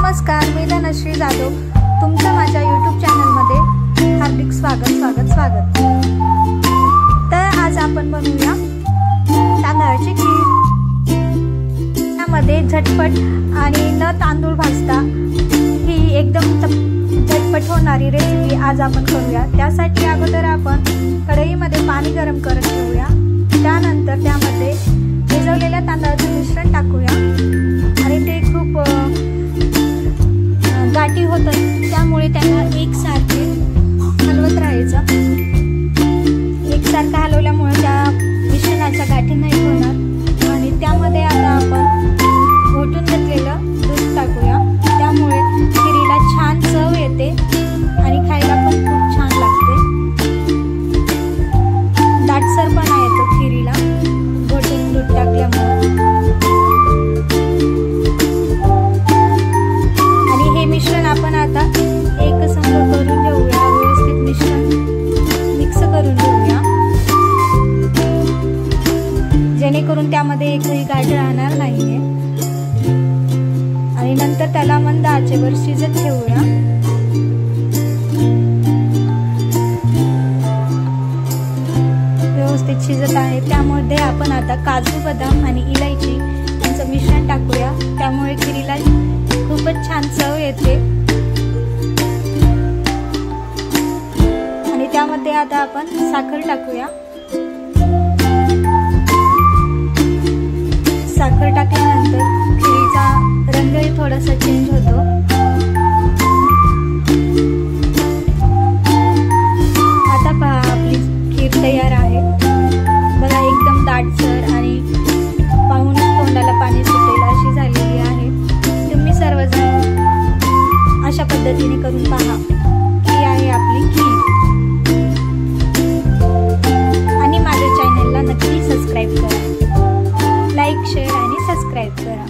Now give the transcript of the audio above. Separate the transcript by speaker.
Speaker 1: नमस्कार, मी धनश्री जाधव, तुमचं माझ्या यूट्यूब चॅनलमध्ये हार्दिक स्वागत। तर आज आपण बनवूया तांदळाची खीर। त्यामध्ये झटपट आणि न तांदूळ भाजता ही एकदम झटपट होणारी रेसिपी आज आपण करूया। त्यासाठी अगोदर आपण कढईमध्ये पाणी गरम करत ठेवूया। त्यानंतर त्यामध्ये भिजवलेल्या तांदळाचं मिश्रण टाकूया आणि ते खूप गाठी होतात, त्यामुळे त्यांना एकसारखे हलवत राहायचं। एकसारखं हलवल्यामुळे त्या मिश्रणाच्या गाठी नाही होणार। आणि त्यामध्ये आता आपण घोटून घेतलेलं दूध टाकूया, त्यामुळे खिरीला छान चव येते आणि खायला पण खूप छान लागते। दाटसरपणा येतो खिरीला घोटून दूध टाकल्यामुळे। मिश्रण आपण आता एकसंध करून घेऊया, व्यवस्थित मिश्रण मिक्स करून घेऊया, जेणेकरून त्यामध्ये एकही गाठ राहणार नाहीये। आणि नंतर त्याला मंद आचेवर शिजत ठेवूया। व्यवस्थित शिजत आहे, त्यामध्ये आपण आता काजू, बदाम आणि इलायची यांचं मिश्रण टाकूया, त्यामुळे खिरीला खूपच छान चव येते। आणि त्यामध्ये आता आपण साखर टाकूया। साखर टाकल्यानंतर खिरीचा रंगही थोडासा चेंज होतो। आता पहा, आपली खीर तयार आहे बघा, एकदम दाटसर आणि पाहून तोंडाला पाणी सुटेल अशी झालेली आहे। तुम्ही सर्वजण अशा पद्धतीने करून पहा। ही आहे आपली खीर। आणि माझ्या चॅनलला नक्की सबस्क्राईब करा, लाईक, शेअर आणि सबस्क्राईब करा।